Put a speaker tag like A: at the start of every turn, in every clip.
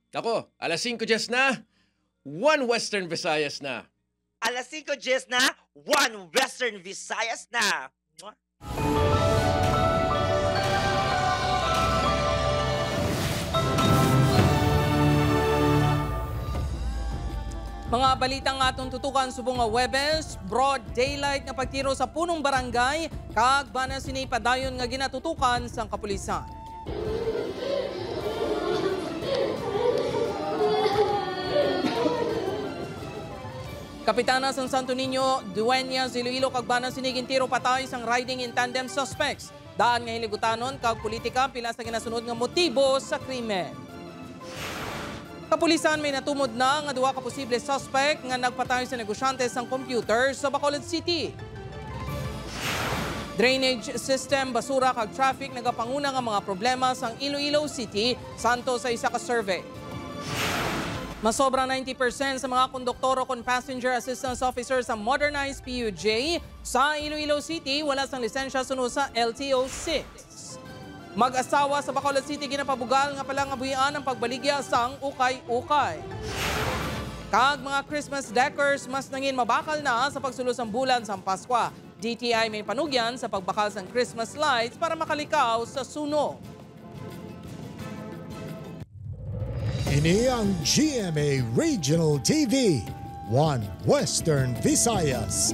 A: Ako, alas 5 na, 1 Western Visayas na.
B: Alas 5 na, 1 Western Visayas na. Mwah!
C: Mga balitang atong tutukan subong nga Webes, broad daylight nga pagtiro sa punong barangay, kag bana sini padayon nga ginatutukan sang kapulisan. Kapitana sang Santo Niño, Dueñas, Iloilo, kag bana sini gintiro patay sang riding in tandem suspects. Daan nga hilibutanon kag politika pila sa ginasunod nga motibo sa krimen. Kapulisan may natumod na nga duwa ka posible suspect nga nagpatay sa negosyante sang computer sa Bacolod City. Drainage system, basura kag traffic nagapanguna nga mga problema sang Iloilo City santo sa isa ka survey. Masobra 90% sa mga konduktoro kon passenger assistance officer sa modernized PUJ sa Iloilo City wala sang lisensya sunod sa LTO-6. Mag-asawa sa Bacolod City ginapabugal nga palang abuyan ang pagbaligya sang ukay-ukay. Kag mga Christmas deckers mas nangin mabakal na sa pagsulo sang bulan sang Paskwa. DTI may panugyan sa pagbakal sang Christmas lights para makalikaw sa sunog.
D: Ini ang GMA Regional TV, 1 Western Visayas.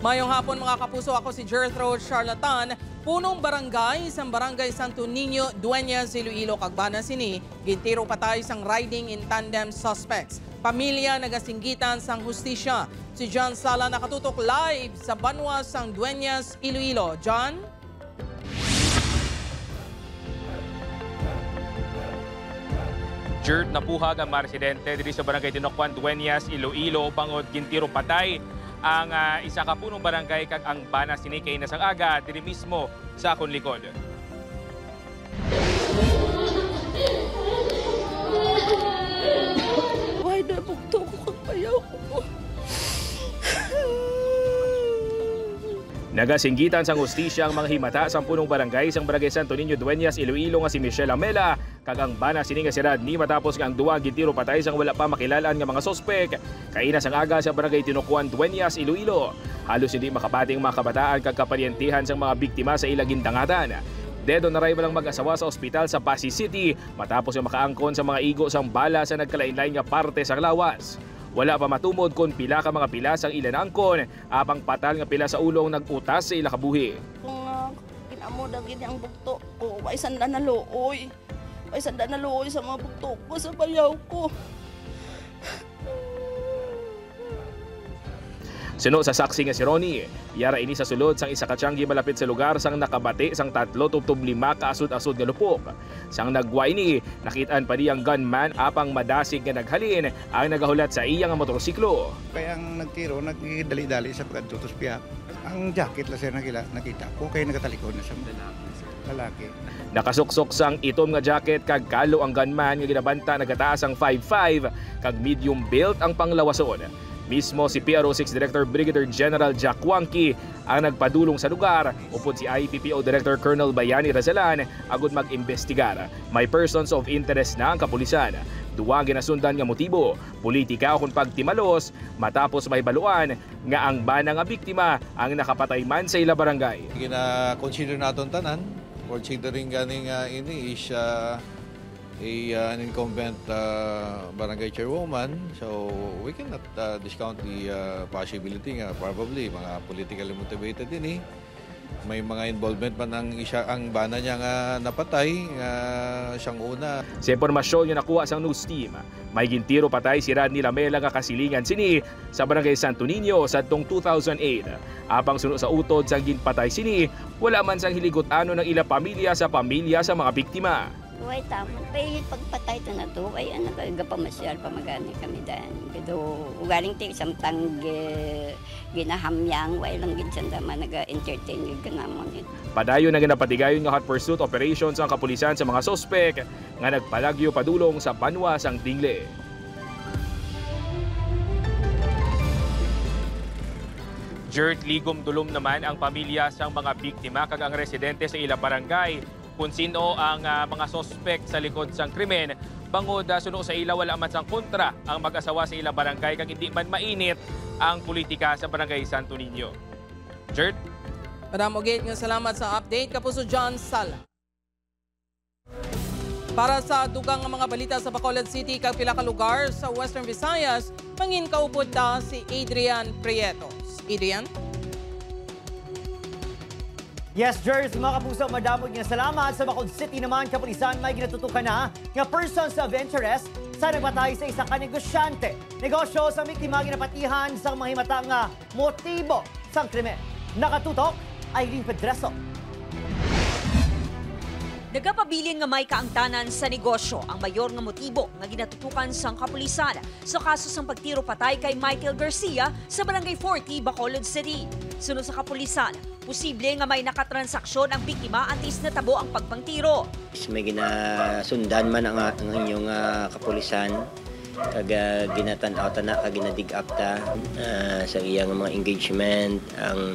C: Mayong hapon mga kapuso, ako si Jethro Charlatan, punong barangay sang Barangay Santo Niño, Dueñas, Iloilo, Cagbana sini, gintiro patay sang riding in tandem suspects. Pamilya nagasinggitan sang hustisya. Si John Sala nakatutok live sa Banwa sang Dueñas, Iloilo. John?
E: Jert napuhag ang mga residente diri sa Barangay Tinokwan, Dueñas, Iloilo, bangod gintiro patay ang isa ka punong barangay kag ang bana sini kay nasang aga diri mismo sa akong likod.
F: Why na bugto ko kag payaw ko?
E: Nagasinggitan sang hustisya ang mga himata sa punong barangay sang Barangay Santo Niño, Dueñas, Iloilo nga si Michelle Amela kag ang bana sini nga si Radni matapos nga ang duwa gintiro patay sang wala pa makilalaan nga mga sospek kaina sang aga sa Barangay Tinokwan, Dueñas, Iloilo. Halos hindi makapating mga kabataan kag kaparyentihan sang mga biktima sa ilang gintangatan. Dead on arrival ang mag-asawa sa ospital sa Pasig City matapos nga makaangkon sa mga igo sang bala sa nagkalain-lain nga parte sang lawas. Wala pa matumod kung pila ka mga pilas ang ilan angkon, apang patal nga pila sa ulong nag-utas sa ila kabuhi.
F: Kung kinamod ang gini ang bugto ko, way sanda na looy. Way sanda na looy sa mga bugto ko sa bayaw ko.
E: Suno sa saksi nga si Ronnie, yara ini sa sulod sang isa ka tiyanggi malapit sa lugar sang nakabati sang 3-5 ka asud-asud nga lupok. Sang nagwa ini, nakitaan pa ang gunman apang madasig nga naghalin ang nagahulat sa iya nga motorsiklo.
G: Kaya ang nagtiro, nagdali-dali sa pagkatutos piyak. Ang jacket la sir nakita ko, kaya nagatalikod na sa lalaki.
E: Nakasuksok sang itom nga jacket kag kalo ang gunman nga ginabanta nagataas ang 5'5" kag medium built ang panglawason. Mismo si PRO6 Director Brigadier General Jack Wangki ang nagpadulong sa lugar upod si IPPO Director Colonel Bayani Razalan agud mag-imbestigar. May persons of interest na ang kapulisan. Duwa ginasundan nga motibo, politika kung pagtimalos matapos may baluan nga ang bana nga biktima ang nakapatay man sa ila barangay.
H: Gina-consider naton tanan, considering ganing ini is an incumbent barangay chairwoman, so we cannot discount the possibility nga probably mga politically motivated din may mga involvement man ang bana niya nga napatay siyang una.
E: Sa impormasyon nga nakuha sang news team, may gintiro patay si Radni Lamela nga kasilingan sini sa Barangay Santo Niño sa tong 2008. Apang sunod sa utod sang ginpatay sini, wala man sang hiligot-ano ng ila pamilya sa mga biktima.
I: Uy, tama. Kaya pagpatay ito na ito, ay nagpamasyal, pamagani kami dahil. Pero ugaling tayo samtang ginahamyang, way lang ginsandama, nag-entertain yung ganamon.
E: Padayon na ginapatigayon nga hot pursuit operations ang kapulisan sa mga sospek nga nagpalagyo padulong sa Banwa sang Dingle. Jert ligom dulom naman ang pamilya sang mga biktima kag ang residente sa ila barangay kung sino ang mga sospek sa likod sang krimen bangod suno sa ila wala man sang kontra ang mag-asawa sa ilang barangay kag hindi man mainit ang politika sa barangay Santo Niño. Jert?
C: Madam Ogate, nga salamat sa update. Kapuso John Sala. Para sa dugang nga mga balita sa Bacolod City kag pila ka lugar sa Western Visayas, mangin kaupod ta si Adrian Prietos. Adrian?
J: Yes, Jers, mga kapuso, madamog nga salamat. Sa Bacolod City naman, kapulisan may ginatutukan na nga persons of interest sa nagmatay sa isang kanegosyante. Negosyo sa biktima ginapatihan sa mga himata nga motibo sa krimen. Nakatutok, Irene Pedreso.
K: Nagapabilin nga may kaangtanan sa negosyo ang mayor nga motibo nga ginatutukan sang kapulisan sa kaso sang pagtiro patay kay Michael Garcia sa Barangay 40, Bacolod City. Sunod sa kapulisan, posible nga may nakatransaksyon ang biktima antes natabo ang pagpangtiro.
L: May ginasundan man ang inyong kapulisan kag ginatanaw na kag ginadig-akta sa iyang mga engagement ang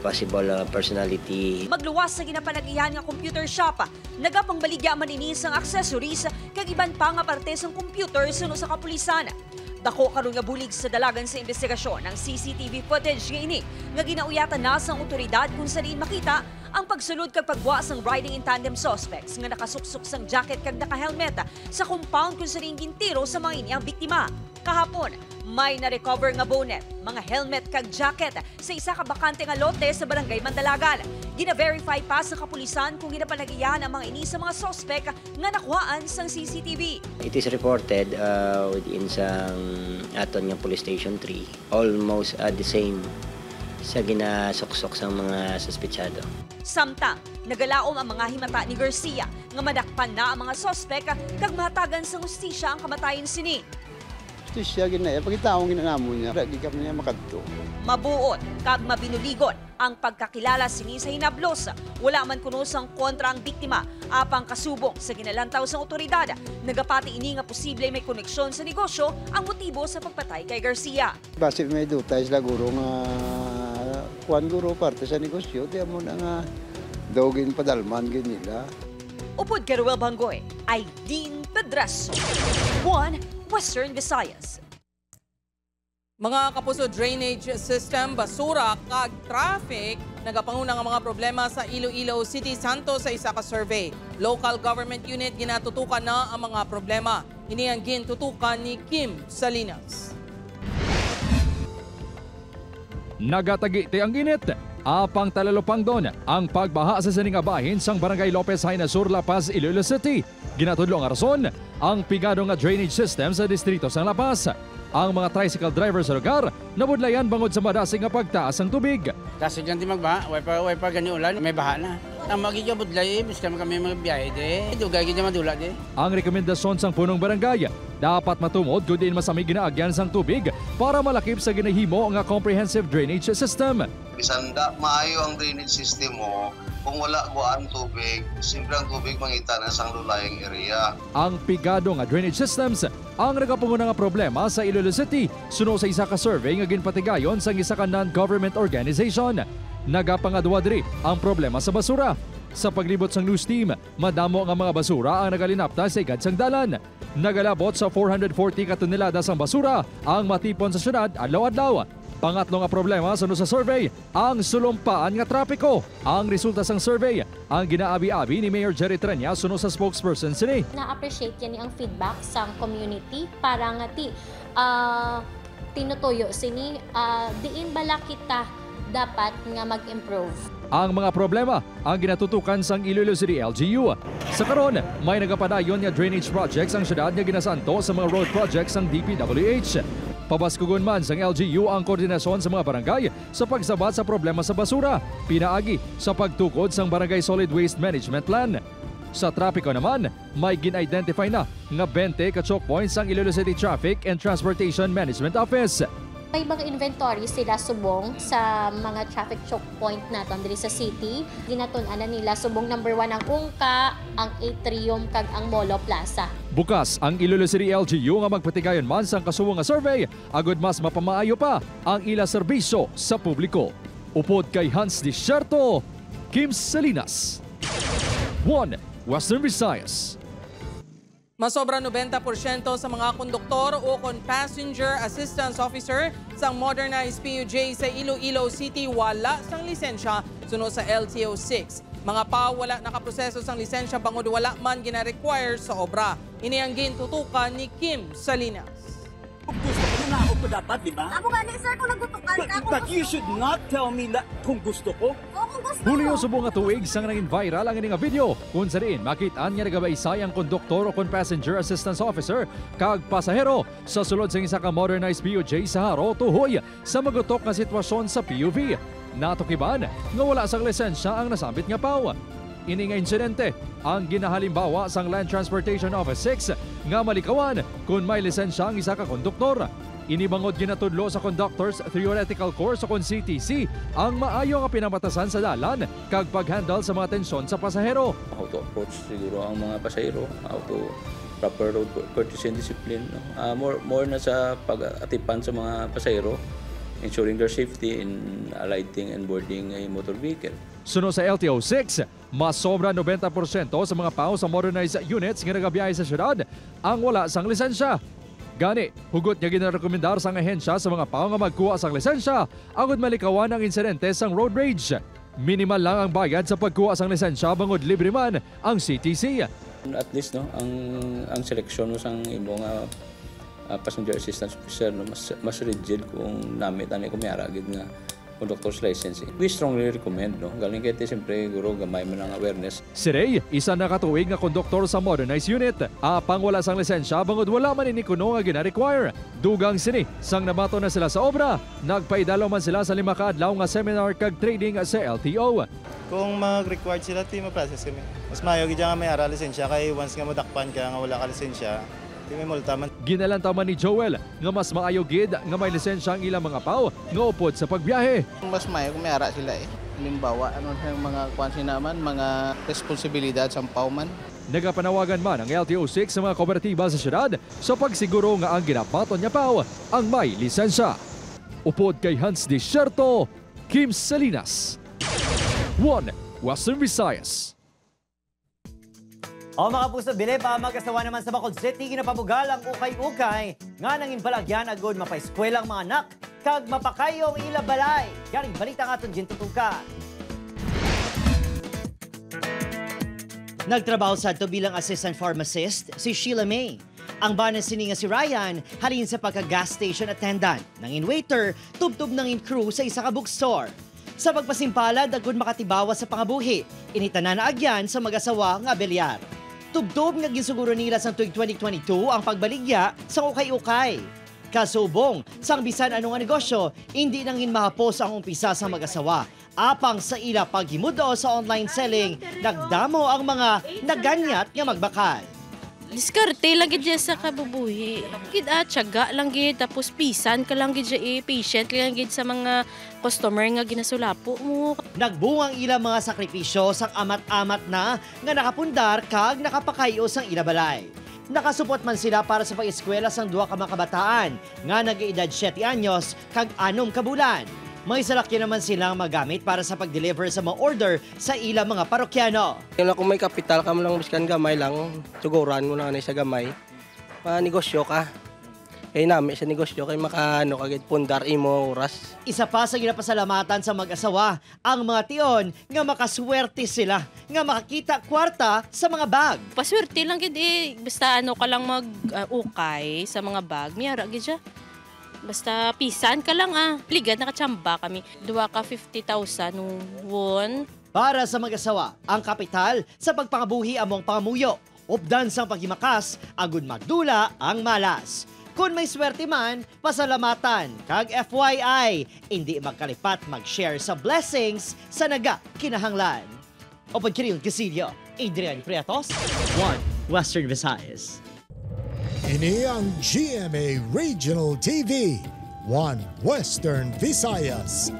L: possible personality.
K: Magluwas sa ginapanagihan nga computer shop, nagapangbaligya man ini sang accessories kag iban pa nga parte sang computer suno sa kapulisan. Dako karon nga bulig sa dalagan sa investigasyon ng CCTV footage nga ini nga ginauyatan na sang otoridad kung saan makita ang pagsulod kag pagbuwa sang riding in tandem suspects nga nakasuksok sang jacket kag naka-helmet sa compound kung saan gintiro sa mga ini ang biktima. Kahapon, may na-recover nga bonnet, mga helmet kag jacket sa isa ka bakante nga lote sa Barangay Mandalagan. Gina-verify pa sa kapulisan kung ginapanagiyan ang mga ini sa mga suspect nga nakuhaan sang CCTV.
L: It is reported within sang aton nga Police Station 3, almost the same sa ginasuksok sang mga suspetsado.
K: Samtang, nagalaom ang mga himata ni Garcia nga madakpan na ang mga suspect kag mahatagan sa hustisya ang kamatayon sini.
G: Siya ginaya, pagkitaong ginanamo niya, di kami niya makadto.
K: Mabuot kag mabinuligon ang pagkakilala sini sa hinablos. Wala man kuno sang kontra ang biktima apang kasubong sa ginalantaw sa otoridad. Nagapati ini nga posible may koneksyon sa negosyo ang motibo sa pagpatay kay Garcia.
G: Base may dutay sila guro nga kuan guro parte sa negosyo, di mo na nga dogin padalman ganila.
K: Upod kay Ruel Bangoy, Irene Pedreso, One Western Visayas.
C: Mga kapuso, drainage system, basura, kag traffic, nagapanguna nga mga problema sa Iloilo City Santo sa isa ka survey. Local government unit ginatutukan na ang mga problema. Ini ang gintutukan ni Kim Salinas.
M: Nagatagiti ang init. Apang talalupang doon ang pagbaha sa siningabahin sang Barangay Lopez Haina Sur, La Paz, Iloilo City. Ginatudlo nga rason ang pigado nga drainage system sa distrito sang La Paz. Ang mga tricycle driver sa lugar nabudlayan bangod sa madasig nga pagtaas ng tubig.
N: Kasi dyan di magbaha, way pa ganyan ulan, may baha na. Ang magigabudlay, biska kami magbiyahe di, dugay gina madula di.
M: Ang rekomendasyon sang punong barangay, dapat matumod kung din masamig ginaagyan sang tubig para malakip sa ginahimo nga comprehensive drainage system.
O: Bisan maayo ang drainage system mo, kung wala buwan tubig, simple ang tubig mangita na sang lulayang area.
M: Ang pigado nga drainage systems ang nagapanguna nga problema sa Iloilo City suno sa isa ka survey nga ginpatigayon sang isa ka non-government organization. Nagapangadwa diri ang problema sa basura. Sa paglibot sang news team, madamo nga mga basura ang nagalinapta sa igad sang dalan. Nagalabot sa 440 ka tonelada sang basura ang matipon sa syudad adlaw-adlaw. Pangatlo nga problema sa survey, ang sulumpaan nga trapiko. Ang resulta sang survey, ang ginaabi-abi ni Mayor Jerry Trenya suno sa spokesperson sini.
P: Na-appreciate yan ang feedback sa community para nga tinutuyo sini diin bala kita dapat nga mag-improve.
M: Ang mga problema ang ginatutukan sang Iloilo City LGU. Sa karon, may nagapadayon nga drainage projects ang syudad nga ginasanto sa mga road projects sang DPWH. Pabaskugon man sang LGU ang koordinasyon sa mga barangay sa pagsabat sa problema sa basura, pinaagi sa pagtukod sang Barangay Solid Waste Management Plan. Sa trapiko naman, may gin-identify na nga 20 ka choke points ang Iloilo City Traffic and Transportation Management Office.
P: May mga inventory sila subong sa mga traffic choke point naton diri sa city. Ginatun-anan nila subong number 1 ang Ungka, ang Atrium kag ang Molo Plaza.
M: Bukas ang Iloilo City LGU nga magpatigayon man sang kasuwang nga survey agud mas mapamaayo pa ang ila serbisyo sa publiko. Upod kay Hans Desierto, Kim Salinas, One Western Visayas.
C: Masobra 90% sa mga konduktor o passenger assistance officer sa modernized PUJ sa Iloilo City wala sang lisensya sunod sa LTO-6. Mga pa wala nakaproseso sang lisensya bangod wala man gina-require sa obra. Ini ang gintutukan ni Kim Salinas.
Q: Gusto ko na ako ko dapat, di ba?
F: Ako gani, sir, kung nagtutukan ka.
Q: But you should not tell me kung gusto ko.
F: Kung gusto
M: Hulyo subong nga tuig sang naging viral ang ining video kung sa rin makitaan nga nagabaysay ang konduktor o passenger assistance officer kag pasahero sa sulod sa isa ka modernized PUJ sa Haro tuhoy sa magutok nga sitwasyon sa PUV. Natukiban nga wala sang lisensya ang nasambit nga paw. Ini nga insidente ang ginahalimbawa sang Land Transportation Office 6 nga malikawan kung may lisensya ang isa ka konduktor. Inibangod ginatudlo sa Conductors Theoretical Course o CTC ang maayo nga pinamatasan sa dalan kag pag-handle sa mga tensyon sa pasahero.
R: How to approach siguro ang mga pasahero, how to proper road courtesy and discipline. More na sa pag-atipan sa mga pasahero, ensuring their safety in alighting and boarding a motor vehicle.
M: Sunod sa LTO-6, mas sobra 90% sa mga PAO sa modernized units nga nagabiyahe sa syudad ang wala sang lisensya. Gani, hugot nga ginarekomendar sang ahensya sa mga PAO nga magkuha sang lisensya agud malikawan ang insidente sang road rage. Minimal lang ang bayad sa pagkuha sang lisensya bangod libre man ang CTC.
R: At least no, ang seleksyon mo sang imong passenger assistance officer no, mas rigid kung namit ani kumiyara gid nga conductor's license. We strongly recommend no. Galing kay siyempre guro gamay man ang awareness.
M: Si Ray, isa na katuig nga konduktor sa modernized unit. Apang wala sang lisensya bangod wala man ini kuno nga gina-require. Dugang sini sang namato na sila sa obra. Nagpaidalaw man sila sa 5 ka adlaw nga seminar kag training sa LTO.
S: Kung mag-required sila, ti ma-process kami. Mas mayo gid nga may ara lisensya kay once nga madakpan ka nga wala ka lisensya,
M: Ginalantaman ni Joel nga mas maayo gid nga may lisensya ang ilang mga PAO nga upod sa pagbiyahe.
N: Mas mayo kung may ara sila eh. Halimbawa, ano yung mga kwansi naman, mga responsibilidad sa PAO man.
M: Nagapanawagan man ang LTO-6 sa mga kooperatiba sa syudad sa pagsiguro nga ang ginapaton niya PAO ang may lisensya. Upod kay Hans Desierto, Kim Salinas. 1 Western Visayas.
J: O mga puso, bili pa mag-asawa naman sa Bacolod City, ginapabugal ang ukay-ukay nga nanging balagyan agod mapaeskwela ang mga anak kag mapakayong ilabalay. Garing balita nga itong gintutukan. Nagtrabaho sa ito bilang assistant pharmacist si Sheila May. Ang banas sini nga si Ryan halin sa pagka-gas station attendant. Nangin waiter, tubtub nangin crew sa isa ka bookstore. Sa pagpasimpalad, agud makatibawa sa pangabuhi. Initanan na agyan sa mag-asawa nga belyar. Tubtob nga ginsuguro nila sa tuig 2022 ang pagbaligya sa ukay-ukay. Kasubong, sang bisan anong negosyo, hindi nangin mahapos ang umpisa sa mag-asawa. Apang sa ila paghimudo sa online selling, nagdamo ang mga naganyat nga magbakal.
T: Diskarte lang gid sa kabubuhi. Gid tiyaga lang gid tapos pisan ka lang gid patient lang gid sa mga customer nga ginasulapo mo.
J: Nagbungang ilang mga sakripisyo sang amat-amat na nga nakapundar kag nakapakayo sang ilabalay. Nakasupot man sila para sa pag-eskwela sang duha ka mga kabataan nga nag-edad 7 anyos kag 6 ka bulan. May salakyan naman silang magamit para sa pag-deliver sa mga order sa ilang mga parokyano.
U: Kung may kapital ka mo lang, miskan gamay lang, suguran mo na sa gamay, negosyo ka. Kaya namin sa negosyo, kaya makaano kagit pundar imo oras.
J: Isa pa sa ginapasalamatan sa mag-asawa, ang mga tiyon nga makaswerte sila, nga makakita kwarta sa mga bag.
T: Paswerte lang gid basta ano ka lang mag-ukay sa mga bag, miyara gid siya. Basta pisan ka lang Ligad nakachamba kami. 2 ka 50,000 won.
J: Para sa mag-asawa, ang kapital sa pagpangabuhi among pangamuyo. Updan sang paghimakas, agud magdula ang malas. Kung may swerte man, pasalamatan. Kag FYI, hindi magkalipat mag-share sa blessings sa naga kinahanglan. O pagkiriyong Casillo, Adrian Prietos, 1 Western Visayas.
D: Ini ang GMA Regional TV, 1 Western Visayas.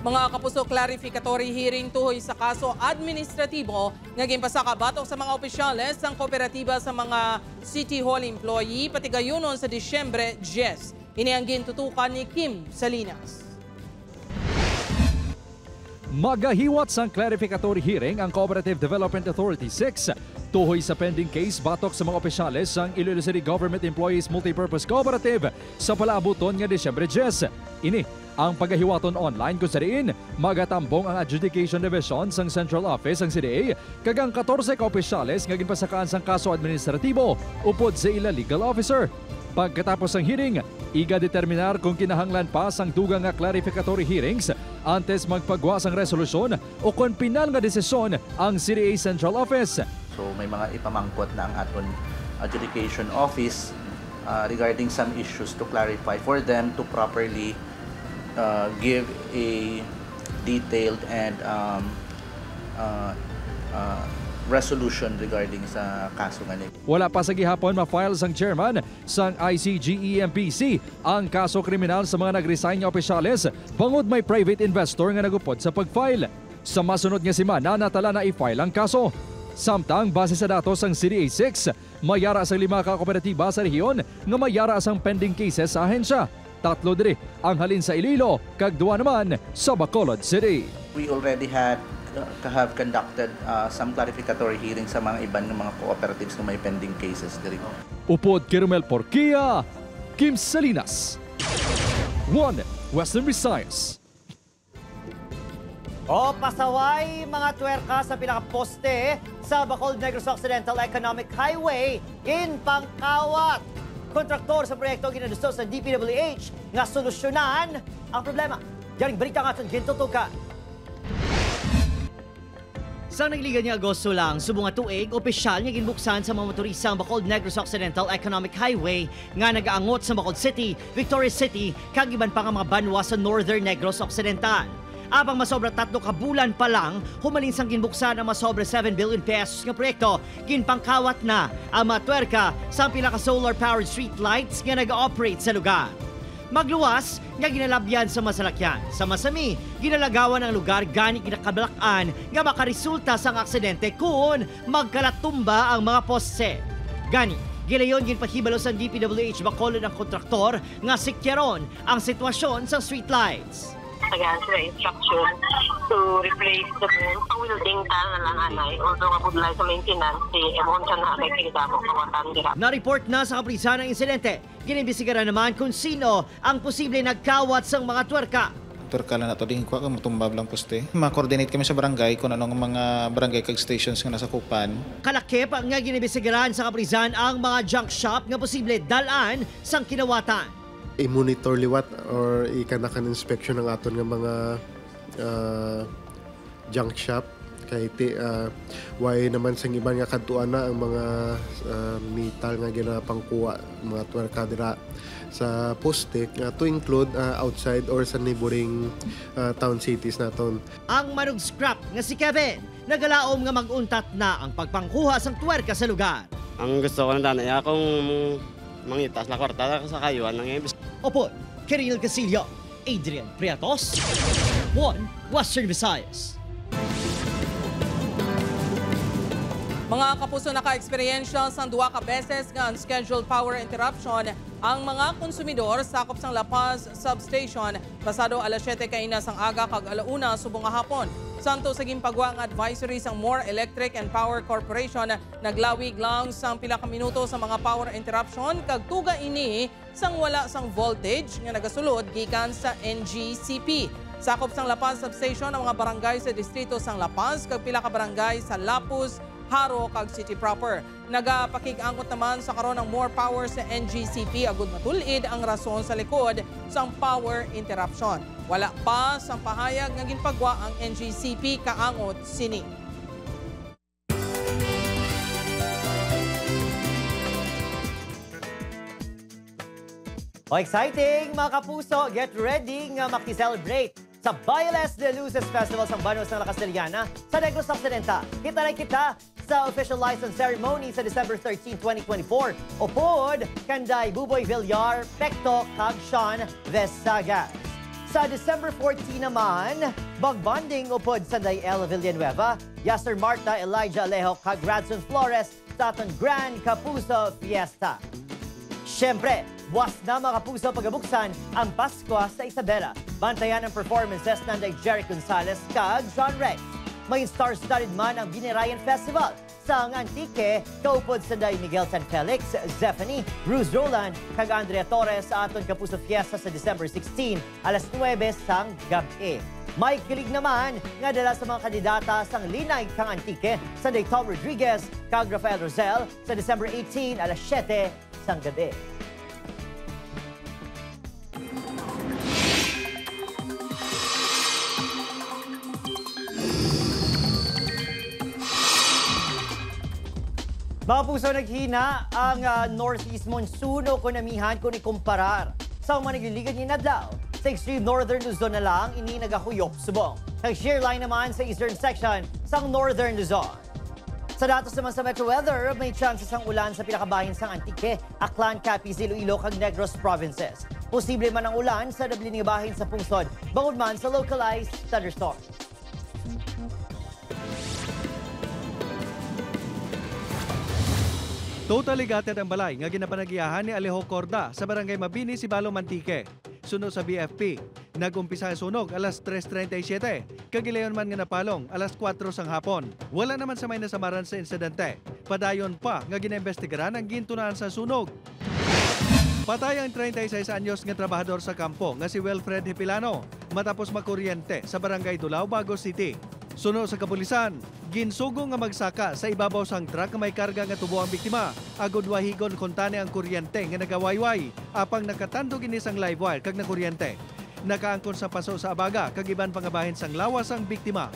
C: Mga kapuso, clarificatory hearing tuhoy sa kaso administratibo nga ginpasakabatok sa mga opisyales ng kooperatiba sa mga City Hall employee pati gayunon sa Disyembre 10. Ini ang gintutukan ni Kim Salinas.
M: Magahiwat sang clarificatory hearing ang Cooperative Development Authority 6 Tuhoy sa pending case, batok sa mga opisyales ang Iloilo City Government Employees Multipurpose Cooperative sa palaabuton nga Disyembre 10. Ini ang paghahiwaton online kung sariin magatambong ang Adjudication Division sang Central Office ang CDA kagang 14 ka opisyales nga ginpasakaan sang kaso administratibo upod sa ila legal officer. Pagkatapos ng hearing, iga determinar kung kinahanglan pa sang dugang nga clarificatory hearings antes magpagwa sang resolusyon o kung pinal nga desisyon ang CDA Central Office.
A: So may mga ipamangkot na ang aton adjudication office regarding some issues to clarify for them to properly give a detailed and resolution regarding sa kaso nga nito.
M: Wala pa sa gihapon ma-file sang chairman sang ICGEMPC ang kaso kriminal sa mga nag-resign nga opisyales bangod may private investor nga nagupod sa pag-file. Sa masunod nga semana natala na i-file ang kaso. Samtang base sa datos sang CDA 6, mayara sang 5 ka kooperatiba sa rehiyon nga mayara sang pending cases sa ahensya. 3 diri ang halin sa Iloilo, kag 2 naman sa Bacolod City.
A: We already have conducted some clarificatory hearings sa mga iban ng mga cooperatives na may pending cases diri.
M: Upod Kirumel Porquia, Kim Salinas, 1 Western Visayas.
J: O pasaway mga twerka sa pinakaposte sa Bacolod Negros Occidental Economic Highway in Pangkawat. Kontraktor sa proyekto ginadusto sa DPWH nga solusyonan ang problema. Yaring balita nga itong gintutukan. Sa nagligan niya Agosto lang, subong nga tuig, opisyal niya ginbuksan sa mga motorista ang Bacolod Negros Occidental Economic Highway nga nagaangot sa Bacolod City, Victoria City, kag iban pa nga mga banwa sa Northern Negros Occidental. Abang masobra 3 ka bulan pa lang, humalin sang ginbuksan ang masobra 7 billion pesos nga proyekto, ginpangkawat na ang mga twerka sa pinaka-solar-powered street lights nga nag-operate sa lugar. Magluwas nga ginalabyan sa masalakyan. Sa Masami, ginalagawan ang lugar gani ginakabalakan nga makaresulta sang aksidente kung magkalatumba ang mga poste. Gani, gilayon ginpahibalo sa DPWH Bacolod ang kontraktor nga sikyaron ang sitwasyon sa street lights.
V: Tagahan sila instruction to replace the pang-wielding tal na lang anay. Although kapudlay sa maintenance, amount siya na kay kinitamo kawatan dira.
J: Na-report na sa kapulisan ang insidente. Ginimbisigaran naman kung sino ang posible nagkawat sa mga twerka.
W: Twerka lang na ito din ko, matumbab lang poste. Ma-coordinate kami sa barangay kung anong mga barangay kag stations nga nasa kupan.
J: Kalakip nga ginimbisigaran sa kapulisan ang mga junk shop nga posible dalan sang kinawatan.
X: I-monitor liwat or ikanakan inspection ng aton nga mga junk shop kay why naman sang iban nga kadtuan na ang mga metal nga ginapangkuha mga twerka dira sa poste to include outside or sa neighboring town cities naton.
J: Ang manug scrap nga si Kevin nagalaom nga mag-untat na ang pagpangkuha sang twerka sa lugar.
Y: Ang gusto ko na danay akong mangitas na kwarta sa kayuan ng ibis.
J: Opo, Kiril Casillo, Adrian Priatos, 1 Western Visayas.
C: Mga kapuso, naka-eksperyensya sa 2 ka beses nga unscheduled power interruption ang mga konsumidor sakop sang La Paz Substation pasado alas 7 kaina sang aga kag alauna subong nga hapon. Santo sa gimpagwa ang advisory sang More Electric and Power Corporation, naglawig lang sang pila ka minuto sa mga power interruption kag tuga ini sang wala sang voltage nga nagasulod gikan sa NGCP. Sakop sang La Paz Substation ang mga barangay sa distrito sang La Paz kag pila ka barangay sa Lapuz, Haro kag City Proper. Nagapakig-angot naman sa karon ng more power sa NGCP agud matulid ang rason sa likod sang power interruption. Wala pa sang pahayag nga ginpagwa ang NGCP kaangot sini.
J: Exciting mga kapuso, get ready nga maki-celebrate sa Bailes de Luces Festival sa Banos ng La Castellana sa Negros Occidental. Kita na kita sa official license ceremony sa December 13, 2024. Upod, kanday Buboy Villar, Pecto, kag Sean Vesagas. Sa December 14 naman, bagbanding upod sanday El Villanueva, Yasser Marta, Elijah Alejo, kag Radson Flores sa aton Grand Kapuso Fiesta. Siyempre, buwas na mga kapuso pagabuksan ang Pasko sa Isabela. Bantayan ang performances ng Jerry Gonzalez kag John Rex. May star-studded man ang Binirayan Festival sang Antique, kaupod sa Day Miguel San Felix, Zephanie, Bruce Roland, kag Andrea Torres sa aton Kapuso Fiesta sa December 16, alas 9 sang gabi. May kilig naman nga dala sa mga kandidata sang Linay kang Antique sa Day Tom Rodriguez, kag Rafael Rosel sa December 18, alas 7 sang gabi. Mga puso, naghina ang Northeast Monsoon o kunamihan kung ikumparar sa mga nagliligan ni Nadlao. Sa extreme northern Luzon na lang, ini nagahuyop subong. Nag-shear line naman sa eastern section sa northern Luzon. Sa datos naman sa Metro Weather, may chances ang ulan sa pinakabahin sang Antique, Aklan, Capiz, Iloilo, kag Negros provinces. Posible man ang ulan sa nabiling bahin sa pungsod, bangod man sa localized thunderstorms.
B: Totally gutted ang balay nga ginapanagiyahan ni Alejo Corda sa barangay Mabini, Sibalo, Mantique. Suno sa BFP, nag-umpisa ang sunog alas 3:37, kagilayon man nga napalong alas 4 sang hapon. Wala naman sa may nasamaran sa insidente. Padayon pa nga ginaimbestigaran ang gintunaan sa sunog. Patay ang 36 anyos nga trabahador sa kampo nga si Wilfred Hipilano matapos makuryente sa barangay Dulao, Bagos City. Suno sa kapulisan, ginsugong nga magsaka sa ibabaw sang truck nga may karga nga tubo ang biktima. Agod wahigon kontane ang kuryente nga nagawayway, apang nakatandog ini sang live wire kag nakuryente. Nakaangkon sa paso sa abaga kag iban pangabahin sang lawas ang biktima.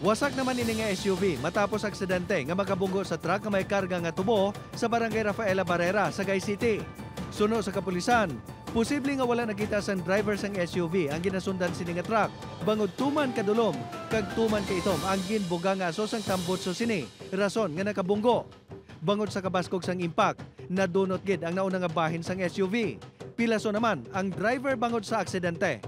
B: Wasak naman ini nga SUV matapos aksidente nga makabunggo sa truck nga may karga nga tubo sa barangay Rafaela Barrera, Sagay City. Suno sa kapulisan, posible nga wala nakita sang driver sang SUV ang ginasundan sini nga truck. Bangod tuman kadulom, kag tuman ka itom ang ginbuga nga aso sang tambutso sini. Rason nga nakabunggo. Bangod sa kabaskog sang impact, nadunot gid ang nauna nga bahin sang SUV. Pilaso naman ang driver bangod sa aksidente.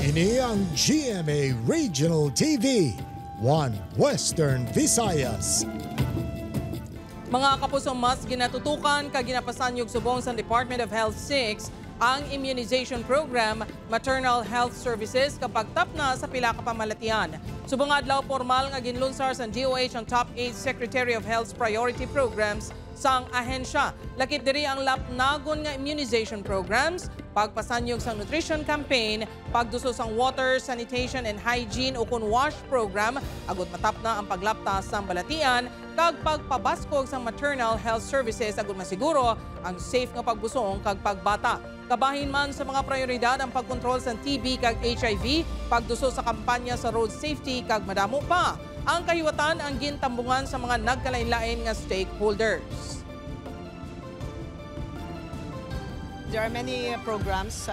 D: Ini ang GMA Regional TV, One Western Visayas.
C: Mga kapusong, mas ginatutukan kag ginapasanyog subong sa Department of Health 6 ang immunization program Maternal Health Services kapag tap na sa pila ka pamalatian. Subong adlaw formal nga ginlunsar sa DOH ang top 8 Secretary of Health's priority programs sang ahensya. Lakip diri ang lapnagon nga immunization programs, pagpasanyog sang nutrition campaign, pagduso sang water, sanitation and hygiene o kun wash program, agud matap na ang paglaptas sang balatian, kag pagpabaskog sang maternal health services agud masiguro ang safe nga pagbusong kag pagbata. Kabahin man sa mga prioridad ang pagkontrol sa TB kag HIV, pagduso sa kampanya sa road safety kag madamo pa ang kahiwatan ang gintambungan sa mga nagkalain-lain nga stakeholders.
E: There are many programs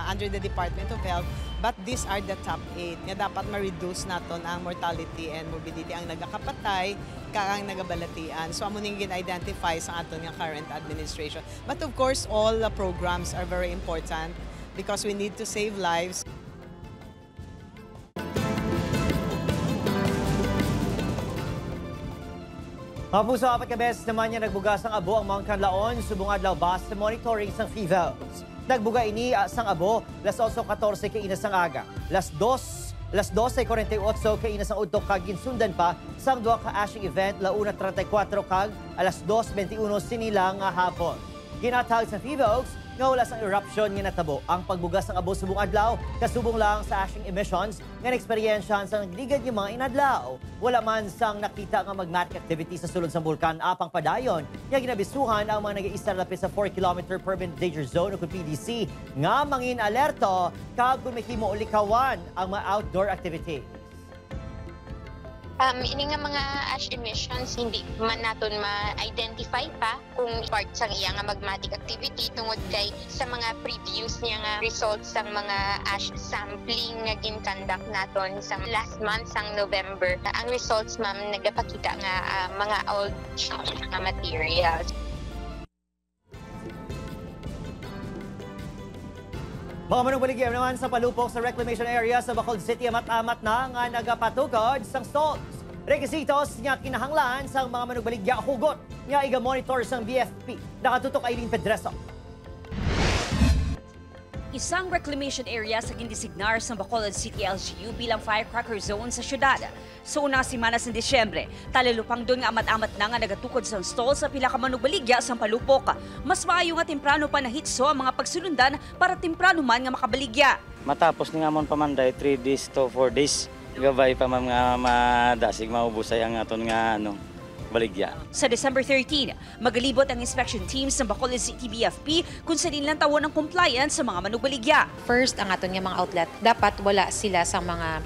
E: under the Department of Health, but these are the top 8 nga dapat ma-reduce naton ang mortality and morbidity ang nagakapatay kang nagabalatian. So amo ning gin-identify sa aton nga current administration. But of course, all the programs are very important because we need to save lives.
J: Mga puso, 4 ka beses naman niya nagbuga sang abo ang mga kanlaon subong adlaw bas sa monitoring sang FIVELS. Nagbuga ini sang abo las 8:14 kay ina sang aga. Las 12:48 kay ina sang udto kag ginsundan pa sang duha ka ashing event la 1:34 kag alas 2:21 sinilang nga hapon. Ginatawag sa FIVELS nga wala sang eruption nga natabo ang pagbugas ng abo subong adlaw kasubong lang sa ashing emissions nga eksperyensyahan sa nagligad yung mga inadlaw. Wala man sang nakita nga magmatic activity sa sulod sa bulkan apang padayon nga ginabisuhan ang mga nag-iisar lapis sa 4 km permanent danger zone o PDC nga mangin alerto kag kung may himo ulikawan ang mga outdoor activity.
H: Ini nga mga ash emissions hindi man naton ma-identify pa kung part sang iya nga magmatic activity tungod kay sa mga previous niya nga results sang mga ash sampling nga gin-conduct naton sa last month sang November. Ang results ma'am nagapakita nga mga old nga materials.
J: Mga manungbaligyan naman sa palupok sa reclamation area sa Bacolod City amat-amat na nga nagapatukod sang stalls. Requisitos nga kinahanglan sa mga manungbaligya hugot nga iga-monitor sang BFP. Nakatutok Aileen Pedreso.
G: Isang reclamation area sa gindesignar sa Bacolod City LGU bilang firecracker zone sa syudad. Sa unang semana sa Disyembre, talalupang doon nga amat-amat na nga nagatukod sa stall sa pila ka manugbaligya sa palupok. Mas maayo nga temprano pa nahitso ang mga pagsulundan para temprano man nga makabaligya.
I: Matapos nga mon pamanday 3 days to 4 days, gabay pa man nga madasig maubusay ang aton nga baligya.
G: Sa December 13, magalibot ang inspection teams ng Bacolod City BFP kung sa nilang tawon ng compliance sa mga manugbaligya.
K: First, ang aton nga mga outlet, dapat wala sila sa mga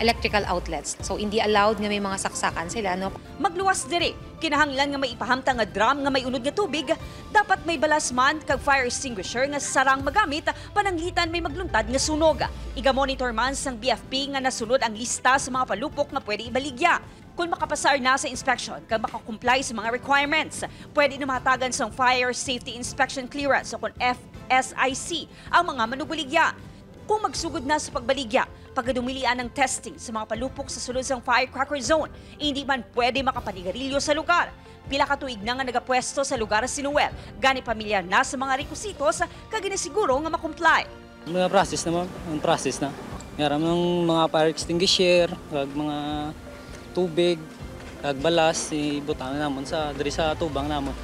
K: electrical outlets. So, hindi allowed nga may mga saksakan sila. No?
G: Magluwas diri, kinahanglan nga may ipahamta nga drum nga may unod nga tubig, dapat may balasman kag fire extinguisher nga sarang magamit pananglitan may magluntad nga sunog. Iga-monitor man sang BFP nga nasunod ang lista sa mga palupok nga pwede ibaligya. Kung makapasar na sa inspection kag makakomply sa mga requirements, pwede na mahatagan sa Fire Safety Inspection Clearance o kung FSIC ang mga manugbaligya. Kung magsugod na sa pagbaligya, pagdumilian ng testing sa mga palupok sa sulod sang firecracker zone, hindi man pwede makapanigarilyo sa lugar. Pila ka tuig na nga nagapwesto sa lugar si Noel, gani pamilya na sa mga requisitos kag ginasiguro nga makomply.
I: Mga process naman, ang process na. Ngaram ng mga fire extinguisher, kag mga tubig, kag balas, ibutang namon sa diri sa tubang namon.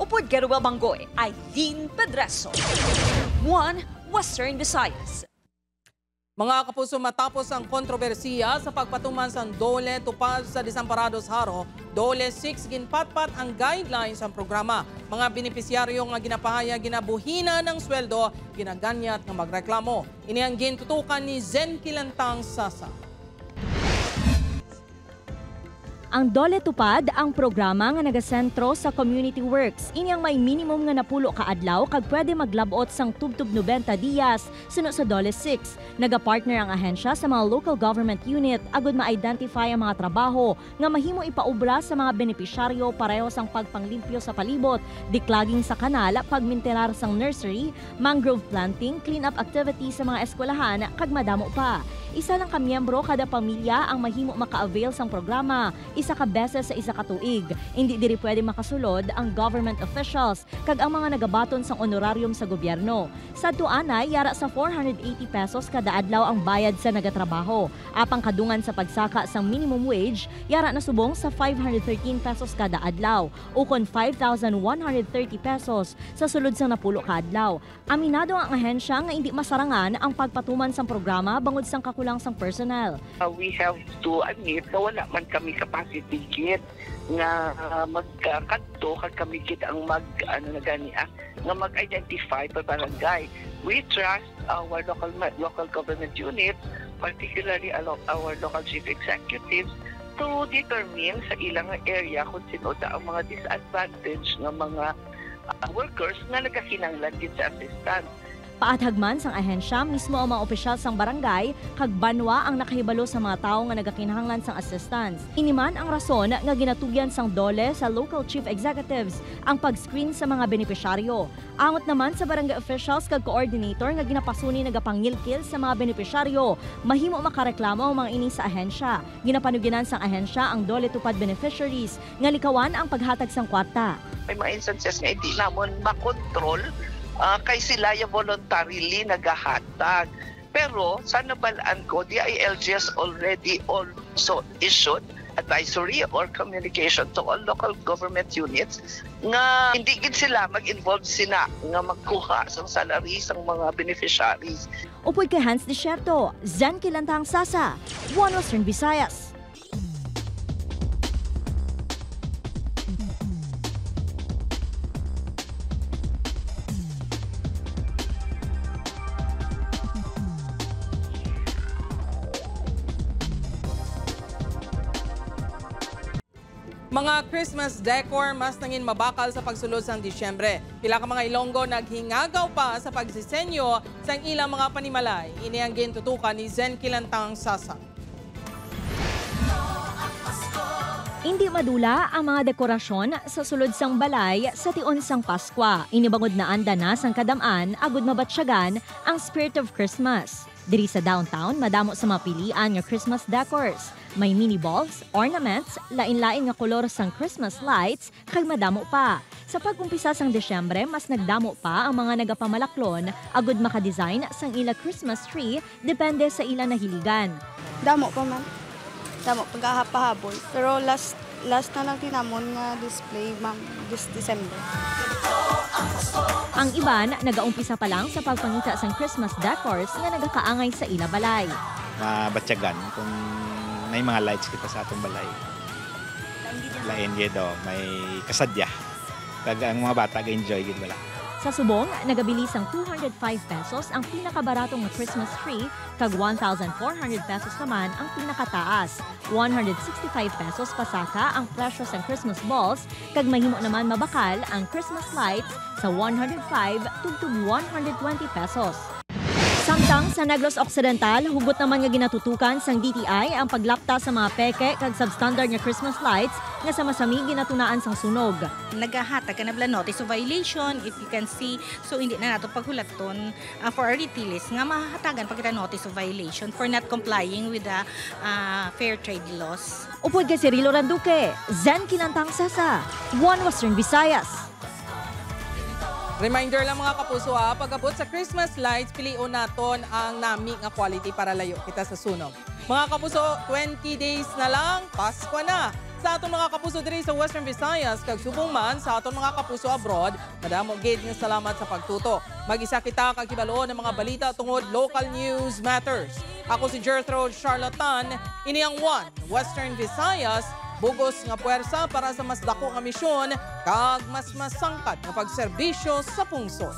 G: Upod Geruel Banggoy, Aileen Pedreso, One Western Visayas.
C: Mga kapuso, matapos ang kontrobersiya sa pagpatuman sa Dole tupad sa Desamparados Haro, Dole 6 ginpatpat ang guidelines ng programa. Mga benepisyaryo nga ginapahaya ginabuhina ng sweldo, ginaganyat nga magreklamo. Ini ang gintutukan ni Zen Kilantang Sasa.
L: Ang Dole Tupad ang programa nga nagasentro sa community works. Inyang may minimum nga napulo ka adlaw kag pwede maglabot sang tubtub 90 diyas suno sa Dole 6. Nagapartner ang ahensya sa mga local government unit agud ma-identify ang mga trabaho nga mahimo ipaubra sa mga benepisyaryo pareho sang pagpanglimpyo sa palibot, diklaging sa kanal, pagminterar sang nursery, mangrove planting, clean-up activity sa mga eskwelahan kag madamo pa. Isa lang ka miyembro kada pamilya ang mahimo maka-avail sang programa. Isa ka beses sa isa ka tuig. Hindi diri pwede makasulod ang government officials kag ang mga nagabaton sang honorarium sa gobyerno. Sa tuanay, yara sa 480 pesos kada adlaw ang bayad sa nagatrabaho. Apang kadungan sa pagsaka sang minimum wage, yara na subong sa 513 pesos kada adlaw ukon 5,130 pesos sa sulod sang napulo ka adlaw. Aminado ang ahensya nga hindi masarangan ang pagpatuman sang programa bangod sang kakulang sang personnel.
O: We have to admit na wala man kami capacity nga magkanto kag kami gid ang nga mag-identify per barangay. We trust our local government units, particularly our local chief executives, to determine sa ilang area kung sino ang mga disadvantaged nga mga workers nga nagakinahanglan gid sa assistance.
L: Paathagman sang ahensya mismo ang mga opisyal sang barangay kag banwa ang nakahibalo sa mga tawo nga nagakinahanglan sang assistance. Iniman ang rason nga ginatugyan sang Dole sa local chief executives ang pag-screen sa mga benepisyaryo. Angot naman sa barangay officials kag coordinator nga ginapasuni nagapangilkil sa mga benepisyaryo, mahimo makareklamo ang mga ini sa ahensya. Ginapanuginan sang ahensya ang Dole Tupad beneficiaries nga likawan ang paghatag sang kwarta.
O: May mga instances nga hindi namon makontrol kay sila yung voluntarily naghahatag. Pero sa nabalaan ko, DILG has already also issued advisory or communication to all local government units nga hindi gid sila mag-involve sila nga magkuha sang salary sang mga beneficiaries.
L: Upoy kay Hans Desierto, Zen Kilantang Sasa, One Western Visayas.
C: Mga Christmas decor mas nangin mabakal sa pagsulod sang Disyembre. Pila ka mga Ilonggo naghingagaw pa sa pagsisenyo sang ilang mga panimalay. Ini ang gintutukan ni Zen Kilantang Sasa.
L: Hindi madula ang mga dekorasyon sa sulod sang balay sa tion sang Paskwa. Inibangod na anda na sang kadamaan agud mabatsyagan ang spirit of Christmas. Diri sa downtown, madamo sa mga pilian nga Christmas decors. May mini balls, ornaments, lain-lain nga kolor sang Christmas lights, kag madamo pa. Sa pag-umpisa sang Desyembre, mas nagdamo pa ang mga nagapamalaklon agud maka-design sang ila Christmas tree depende sa ila nahiligan.
F: Damo pa man. Damo pagkahapahabol. Pero last na lang tinamon nga display, ma'am, this December.
L: Ang iban, nagaumpisa pa lang sa pagpangita sang Christmas decors nga nagakaangay sa ila balay.
P: Mabatyagan kung may mga lights kita sa atong balay. Lain do, may kasadya. Kag ang mga bata ga-enjoy gid wala.
L: Sa subong, nagabili sang 205 pesos ang pinakabaratong nga Christmas tree, kag 1,400 pesos naman ang pinakataas. 165 pesos pasaka ang presyo sang Christmas balls, kag mahimo naman mabakal ang Christmas lights sa 105 tugtog 120 pesos. Samtang sa Negros Occidental, hugot naman nga ginatutukan sang DTI ang paglapta sa mga peke kag substandard nga Christmas lights nga sa masami ginatunaan sang sunog.
Q: Nagahatag ka na bala notice of violation, if you can see, so hindi na nato paghulaton for our retailers nga mahatagan pa kita notice of violation for not complying with the fair trade laws.
L: Upod kay Cirilo Randuque, Zen Kinantang Sasa, One Western Visayas.
C: Reminder lang mga kapuso pag-abot sa Christmas lights, pilion naton ang nami nga quality para layo kita sa sunog. Mga kapuso, 20 days na lang, Pasko na. Sa aton mga kapuso diri sa Western Visayas, kag subong man sa aton mga kapuso abroad, madamo gid nga salamat sa pagtuto. Mag-isa kita kag kibaloon ng mga balita tungod local news matters. Ako si Gertrude Charlatan, ini ang One Western Visayas, bugos nga puwersa para sa mas dako nga misyon kag mas masangkat nga pagserbisyo sa pungsod.